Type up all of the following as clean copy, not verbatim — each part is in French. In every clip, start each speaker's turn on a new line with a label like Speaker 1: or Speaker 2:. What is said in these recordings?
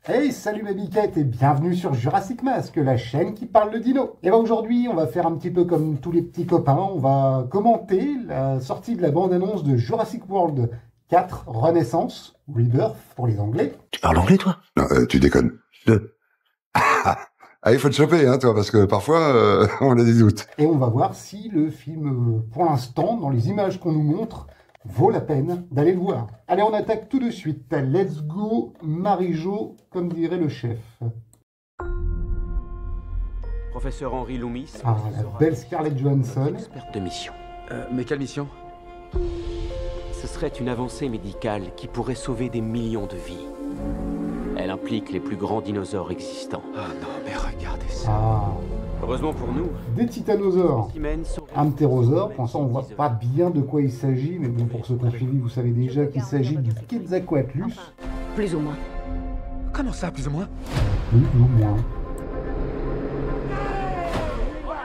Speaker 1: Hey, salut mes biquettes et bienvenue sur Jurassic Mask, la chaîne qui parle de dino. Et bien aujourd'hui, on va faire un petit peu comme tous les petits copains, on va commenter la sortie de la bande-annonce de Jurassic World 4 Renaissance, Rebirth pour les Anglais.
Speaker 2: Tu parles anglais, toi?
Speaker 3: Non, tu déconnes. Ah, il faut te choper, hein, toi, parce que parfois, on a des doutes.
Speaker 1: Et on va voir si le film, pour l'instant, dans les images qu'on nous montre, vaut la peine d'aller le voir. Allez, on attaque tout de suite. Let's go, Marie-Jo, comme dirait le chef.
Speaker 4: Professeur Henry Loomis.
Speaker 1: Ah, la belle Scarlett Johansson.
Speaker 4: Experte de mission.
Speaker 2: Mais quelle mission?
Speaker 4: Ce serait une avancée médicale qui pourrait sauver des millions de vies. Elle implique les plus grands dinosaures existants.
Speaker 2: Ah non, mais regardez ça.
Speaker 1: Ah,
Speaker 4: Heureusement pour nous,
Speaker 1: des titanosaures.
Speaker 4: Spécimens saurait-
Speaker 1: Un ptérosaure, pour l'instant on voit pas bien de quoi il s'agit, mais bon, pour ceux qui ont suivi, vous savez déjà qu'il s'agit du Quetzalcoatlus,
Speaker 5: Plus ou moins.
Speaker 2: Comment ça, plus ou moins?
Speaker 1: plus ou moins.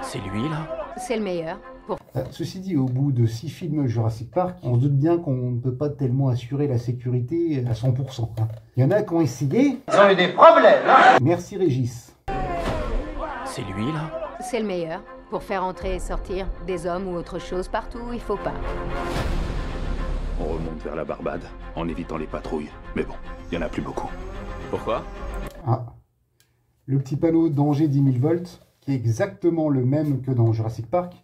Speaker 4: C'est lui, là?
Speaker 5: C'est le meilleur. Pour...
Speaker 1: Ceci dit, au bout de 6 films Jurassic Park, on se doute bien qu'on ne peut pas tellement assurer la sécurité à 100%. Hein. Il y en a qui ont essayé.
Speaker 6: Ils ont eu des problèmes, hein.
Speaker 1: Merci Régis.
Speaker 4: C'est lui, là?
Speaker 5: C'est le meilleur. Pour faire entrer et sortir des hommes ou autre chose partout où il faut pas.
Speaker 7: On remonte vers la Barbade, en évitant les patrouilles. Mais bon, il y en a plus beaucoup.
Speaker 4: Pourquoi?
Speaker 1: Ah. Le petit panneau danger 10 000 volts, qui est exactement le même que dans Jurassic Park.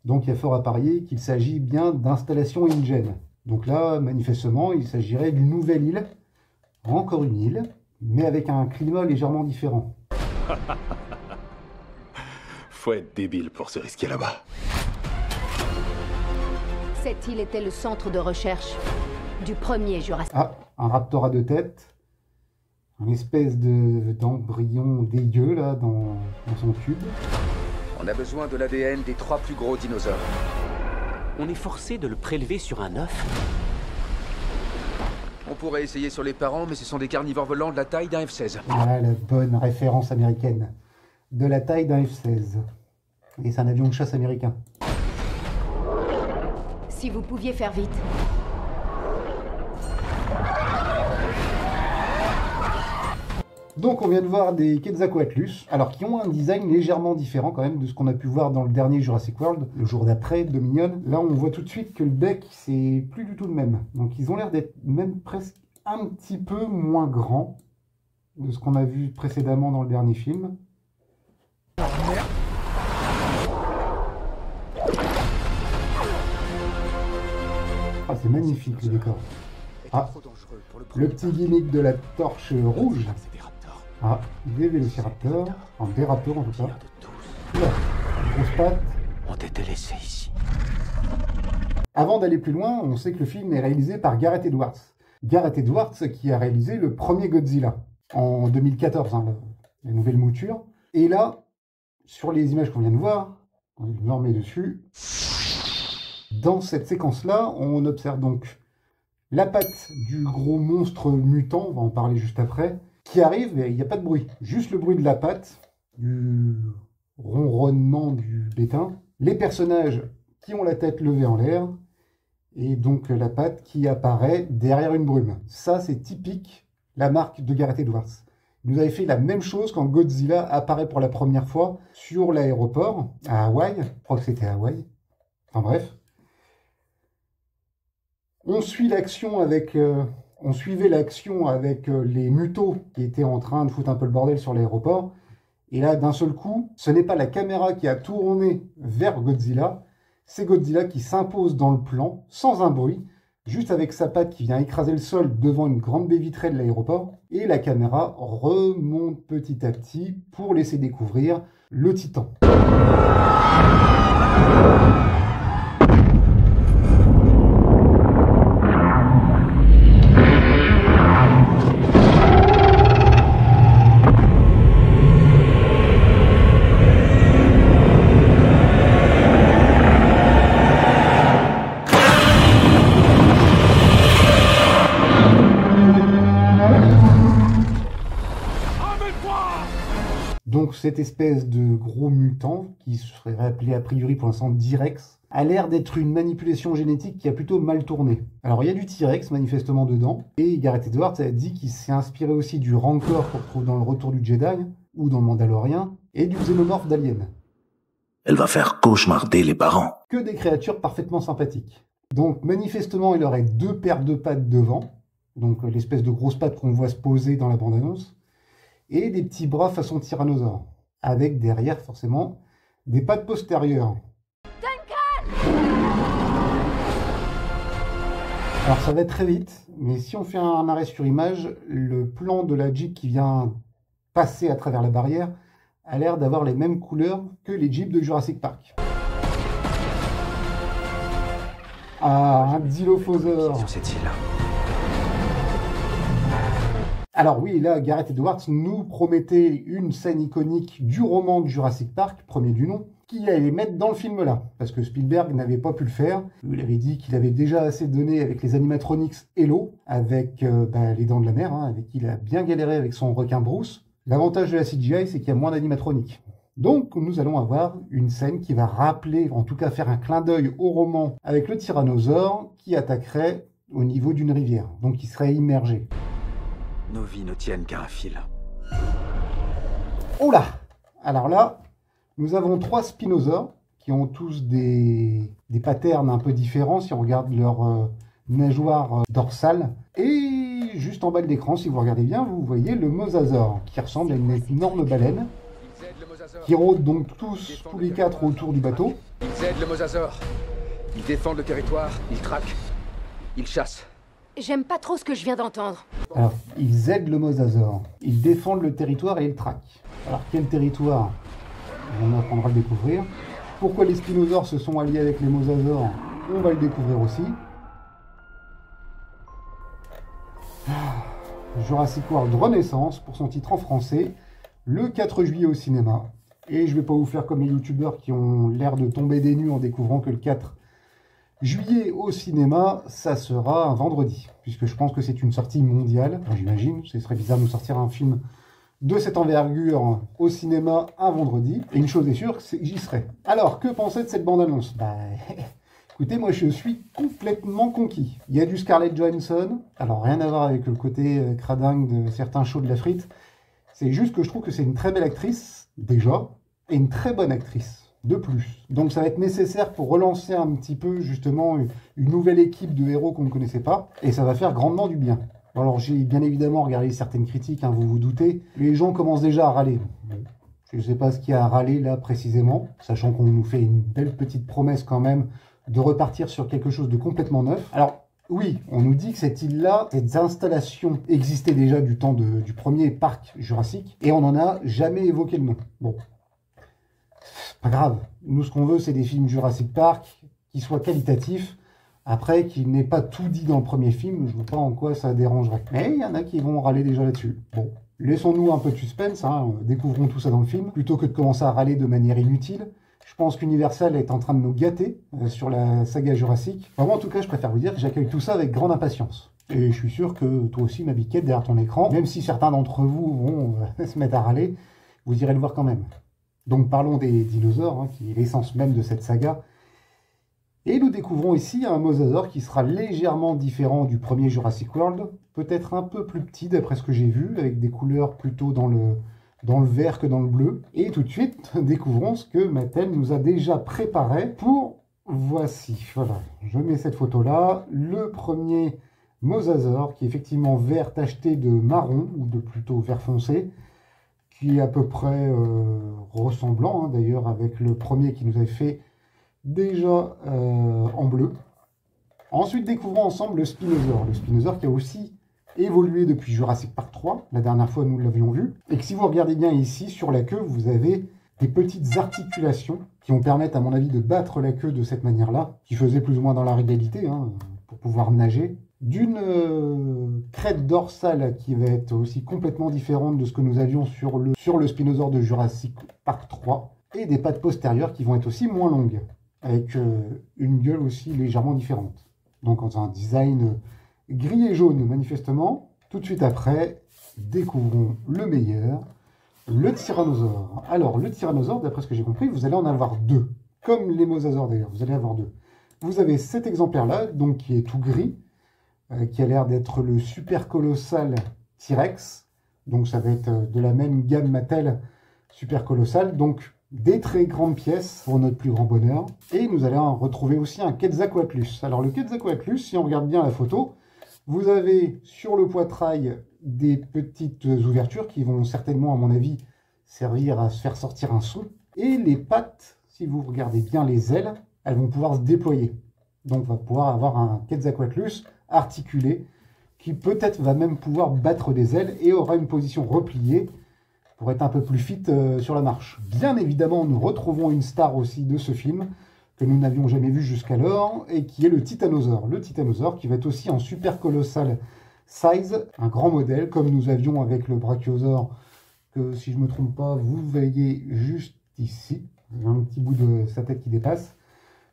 Speaker 1: Donc il y a fort à parier qu'il s'agit bien d'installation InGen. Donc là, manifestement, il s'agirait d'une nouvelle île. Encore une île, mais avec un climat légèrement différent.
Speaker 7: Faut être débile pour se risquer là-bas.
Speaker 5: Cette île était le centre de recherche du premier Jurassic.
Speaker 1: Ah, un raptor à deux têtes. Une espèce d'embryon dégueu là dans son tube.
Speaker 2: On a besoin de l'ADN des 3 plus gros dinosaures.
Speaker 4: On est forcé de le prélever sur un œuf?
Speaker 2: On pourrait essayer sur les parents, mais ce sont des carnivores volants de la taille d'un F-16.
Speaker 1: Ah, la bonne référence américaine. De la taille d'un F-16. Et c'est un avion de chasse américain.
Speaker 5: Si vous pouviez faire vite.
Speaker 1: Donc on vient de voir des Quetzalcoatlus, alors qui ont un design légèrement différent quand même de ce qu'on a pu voir dans le dernier Jurassic World, le jour d'après, Dominion. Là on voit tout de suite que le bec c'est plus du tout le même. Donc ils ont l'air d'être même presque un petit peu moins grands de ce qu'on a vu précédemment dans le dernier film. Ah c'est magnifique le décor. Ah, le petit gimmick de la torche rouge. Ah, des vélociraptors, des raptors en tout cas. Oula, grosse patte.
Speaker 4: On t'était laissé ici.
Speaker 1: Avant d'aller plus loin, on sait que le film est réalisé par Gareth Edwards. Gareth Edwards qui a réalisé le premier Godzilla en 2014, hein, la nouvelle mouture. Et là, sur les images qu'on vient de voir, on le remet dessus. Dans cette séquence-là, on observe donc la patte du gros monstre mutant, on va en parler juste après, qui arrive, et il n'y a pas de bruit. Juste le bruit de la patte, du ronronnement du bétain, les personnages qui ont la tête levée en l'air, et donc la patte qui apparaît derrière une brume. Ça, c'est typique la marque de Gareth Edwards. Il nous avait fait la même chose quand Godzilla apparaît pour la première fois sur l'aéroport, à Hawaï. Je crois que c'était à Hawaï. Enfin bref. On suivait l'action avec les mutos qui étaient en train de foutre un peu le bordel sur l'aéroport. Et là, d'un seul coup, ce n'est pas la caméra qui a tourné vers Godzilla, c'est Godzilla qui s'impose dans le plan, sans un bruit, juste avec sa patte qui vient écraser le sol devant une grande baie vitrée de l'aéroport. Et la caméra remonte petit à petit pour laisser découvrir le Titan. Donc cette espèce de gros mutant, qui serait appelé a priori pour l'instant Direx, a l'air d'être une manipulation génétique qui a plutôt mal tourné. Alors il y a du T-Rex manifestement dedans, et Gareth Edwards a dit qu'il s'est inspiré aussi du Rancor qu'on retrouve dans le Retour du Jedi, ou dans le Mandalorien, et du Xénomorphe d'Alien.
Speaker 6: Elle va faire cauchemarder les parents.
Speaker 1: Que des créatures parfaitement sympathiques. Donc manifestement il aurait 2 paires de pattes devant, donc l'espèce de grosse patte qu'on voit se poser dans la bande-annonce, et des petits bras façon tyrannosaure, avec derrière forcément des pattes postérieures. Alors ça va être très vite, mais si on fait un arrêt sur image, le plan de la Jeep qui vient passer à travers la barrière a l'air d'avoir les mêmes couleurs que les Jeeps de Jurassic Park. Ah, un Dilophosaure.
Speaker 2: Sur cette île.
Speaker 1: Alors oui, là, Gareth Edwards nous promettait une scène iconique du roman de Jurassic Park, premier du nom, qu'il allait mettre dans le film là, parce que Spielberg n'avait pas pu le faire. Il avait dit qu'il avait déjà assez donné avec les animatronics Hello, avec les Dents de la Mer, avec qui il a bien galéré avec son requin Bruce. L'avantage de la CGI, c'est qu'il y a moins d'animatroniques. Donc nous allons avoir une scène qui va rappeler, en tout cas faire un clin d'œil au roman, avec le tyrannosaure qui attaquerait au niveau d'une rivière, donc qui serait immergé.
Speaker 2: Nos vies ne tiennent qu'à un fil.
Speaker 1: Oh là! Alors là, nous avons 3 spinosaures qui ont tous des patterns un peu différents si on regarde leur nageoire dorsale. Et juste en bas de l'écran, si vous regardez bien, vous voyez le mosasaure qui ressemble à une énorme baleine qui rôde donc tous les 4 autour du bateau.
Speaker 2: Ils aident le mosasaure. Ils défendent le territoire, ils traquent, ils chassent.
Speaker 5: J'aime pas trop ce que je viens d'entendre.
Speaker 1: Alors, ils aident le mosasaure, ils défendent le territoire et ils traquent. Alors, quel territoire? On apprendra à le découvrir. Pourquoi les spinosaures se sont alliés avec les mosasaures? On va le découvrir aussi. Jurassic World Renaissance, pour son titre en français, le 4 juillet au cinéma. Et je vais pas vous faire comme les youtubeurs qui ont l'air de tomber des nues en découvrant que le 4 juillet au cinéma, ça sera un vendredi, puisque je pense que c'est une sortie mondiale. Enfin, j'imagine, ce serait bizarre de nous sortir un film de cette envergure au cinéma un vendredi. Et une chose est sûre, c'est que j'y serai. Alors, que pensez de cette bande-annonce? Écoutez, moi je suis complètement conquis. Il y a du Scarlett Johansson, alors rien à voir avec le côté cradingue de certains shows de la frite. C'est juste que je trouve que c'est une très belle actrice, déjà, et une très bonne actrice, de plus. Donc ça va être nécessaire pour relancer un petit peu, justement, une nouvelle équipe de héros qu'on ne connaissait pas, et ça va faire grandement du bien. Alors j'ai bien évidemment regardé certaines critiques, vous vous doutez. Les gens commencent déjà à râler. Je ne sais pas ce qu'il y a à râler là précisément, sachant qu'on nous fait une belle petite promesse quand même de repartir sur quelque chose de complètement neuf. Alors oui, on nous dit que cette île-là, cette installation existait déjà du temps du premier parc Jurassique, et on n'en a jamais évoqué le nom. Bon, c'est pas grave. Nous, ce qu'on veut, c'est des films Jurassic Park qui soient qualitatifs. Après, qu'il n'ait pas tout dit dans le premier film, je ne vois pas en quoi ça dérangerait. Mais il y en a qui vont râler déjà là-dessus. Bon, laissons-nous un peu de suspense, découvrons tout ça dans le film, plutôt que de commencer à râler de manière inutile. Je pense qu'Universal est en train de nous gâter sur la saga Jurassic. Enfin, moi, en tout cas, je préfère vous dire que j'accueille tout ça avec grande impatience. Et je suis sûr que toi aussi, ma biquette, derrière ton écran, même si certains d'entre vous vont se mettre à râler, vous irez le voir quand même. Donc parlons des dinosaures, qui est l'essence même de cette saga. Et nous découvrons ici un mosasaure qui sera légèrement différent du premier Jurassic World, peut-être un peu plus petit d'après ce que j'ai vu, avec des couleurs plutôt dans le vert que dans le bleu. Et tout de suite, découvrons ce que Mattel nous a déjà préparé pour... Voici, voilà, je mets cette photo-là. Le premier mosasaure, qui est effectivement vert tacheté de marron, ou de plutôt vert foncé, qui est à peu près ressemblant, d'ailleurs, avec le premier qui nous avait fait déjà en bleu. Ensuite, découvrons ensemble le spinosaure. Le spinosaure qui a aussi évolué depuis Jurassic Park 3, la dernière fois nous l'avions vu, et que si vous regardez bien ici, sur la queue, vous avez des petites articulations qui vont permettre, à mon avis, de battre la queue de cette manière-là, qui faisait plus ou moins dans la réalité, pour pouvoir nager, d'une crête dorsale qui va être aussi complètement différente de ce que nous avions sur le spinosaure de Jurassic Park 3, et des pattes postérieures qui vont être aussi moins longues, avec une gueule aussi légèrement différente. Donc on a un design gris et jaune manifestement. Tout de suite après, découvrons le meilleur, le tyrannosaure. Alors le tyrannosaure, d'après ce que j'ai compris, vous allez en avoir 2. comme les mosasaures d'ailleurs, vous allez avoir deux. Vous avez cet exemplaire-là, donc qui est tout gris, qui a l'air d'être le super colossal T-Rex. Donc ça va être de la même gamme Mattel super colossal. Donc des très grandes pièces pour notre plus grand bonheur. Et nous allons retrouver aussi un Quetzalcoatlus. Alors le Quetzalcoatlus, si on regarde bien la photo, vous avez sur le poitrail des petites ouvertures qui vont certainement, à mon avis, servir à se faire sortir un son. Et les pattes, si vous regardez bien les ailes, elles vont pouvoir se déployer. Donc on va pouvoir avoir un Quetzalcoatlus articulé qui peut-être va même pouvoir battre des ailes et aura une position repliée pour être un peu plus fit sur la marche. Bien évidemment, nous retrouvons une star aussi de ce film que nous n'avions jamais vu jusqu'alors et qui est le Titanosaure. Le Titanosaure qui va être aussi en super colossal size, un grand modèle comme nous avions avec le Brachiosaure que si je ne me trompe pas, vous voyez juste ici. Vous avez un petit bout de sa tête qui dépasse.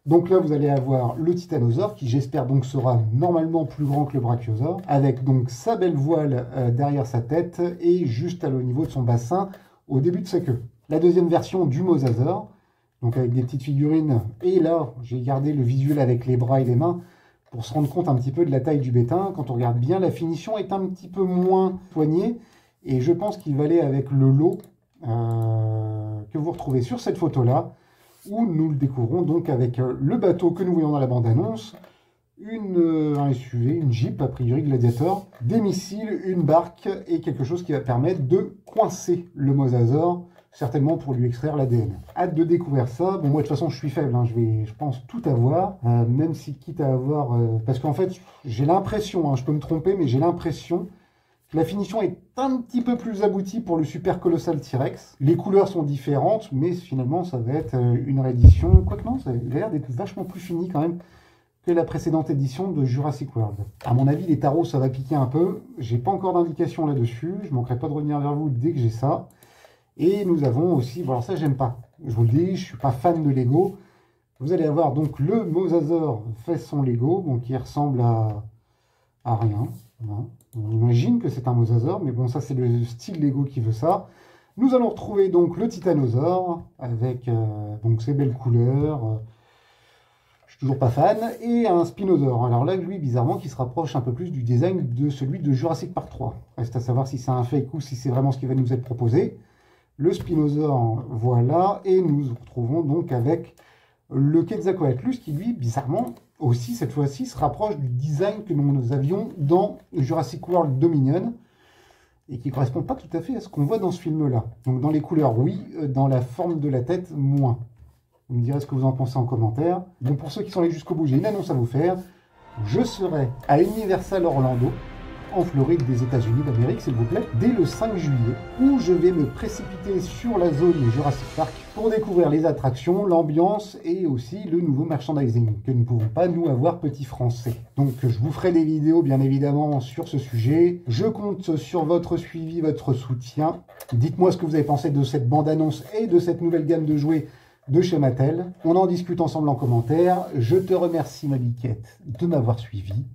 Speaker 1: Donc là, vous allez avoir le Titanosaure qui, j'espère, donc sera normalement plus grand que le Brachiosaure, avec donc sa belle voile derrière sa tête et juste au niveau de son bassin au début de sa queue. La deuxième version du Mosasaure, donc avec des petites figurines. Et là, j'ai gardé le visuel avec les bras et les mains pour se rendre compte un petit peu de la taille du bétain. Quand on regarde bien, la finition est un petit peu moins soignée. Et je pense qu'il va aller avec le lot que vous retrouvez sur cette photo-là, où nous le découvrons donc avec le bateau que nous voyons dans la bande-annonce, un SUV, une Jeep, a priori Gladiator, des missiles, une barque et quelque chose qui va permettre de coincer le Mosasaure, certainement pour lui extraire l'ADN. Hâte de découvrir ça. Bon, moi de toute façon je suis faible, hein. Je pense tout avoir, même si quitte à avoir... parce qu'en fait, j'ai l'impression, hein, je peux me tromper, mais j'ai l'impression que la finition est un petit peu plus aboutie pour le super colossal T-Rex. Les couleurs sont différentes, mais finalement ça va être une réédition. Quoique non, ça a l'air d'être vachement plus fini quand même que la précédente édition de Jurassic World. À mon avis, les tarots, ça va piquer un peu. J'ai pas encore d'indication là-dessus. Je manquerai pas de revenir vers vous dès que j'ai ça. Et nous avons aussi... Bon, alors ça, j'aime pas. Je vous le dis, je suis pas fan de Lego. Vous allez avoir donc le Mosasaure fait son Lego, donc qui ressemble à rien. Voilà. On imagine que c'est un Mosasaure, mais bon, ça, c'est le style Lego qui veut ça. Nous allons retrouver donc le Titanosaure avec donc ses belles couleurs. Je suis toujours pas fan. Et un Spinosaure. Alors là, lui, bizarrement, qui se rapproche un peu plus du design de celui de Jurassic Park 3. Reste à savoir si c'est un fake ou si c'est vraiment ce qui va nous être proposé. Le Spinosaure, voilà. Et nous nous retrouvons donc avec le Quetzalcoatlus qui, lui, bizarrement, aussi, cette fois-ci, se rapproche du design que nous avions dans Jurassic World Dominion et qui ne correspond pas tout à fait à ce qu'on voit dans ce film-là. Donc dans les couleurs, oui. Dans la forme de la tête, moins. Vous me direz ce que vous en pensez en commentaire. Bon, pour ceux qui sont allés jusqu'au bout, j'ai une annonce à vous faire. Je serai à Universal Orlando, en Floride des États-Unis d'Amérique, s'il vous plaît, dès le 5 juillet, où je vais me précipiter sur la zone Jurassic Park pour découvrir les attractions, l'ambiance et aussi le nouveau merchandising que nous ne pouvons pas, nous, avoir petits français. Donc, je vous ferai des vidéos, bien évidemment, sur ce sujet. Je compte sur votre suivi, votre soutien. Dites-moi ce que vous avez pensé de cette bande-annonce et de cette nouvelle gamme de jouets de chez Mattel. On en discute ensemble en commentaire. Je te remercie, ma biquette, de m'avoir suivi.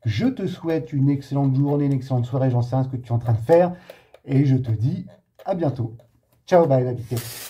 Speaker 1: Je te souhaite une excellente journée, une excellente soirée, j'en sais rien ce que tu es en train de faire. Et je te dis à bientôt. Ciao, bye, ma biquette.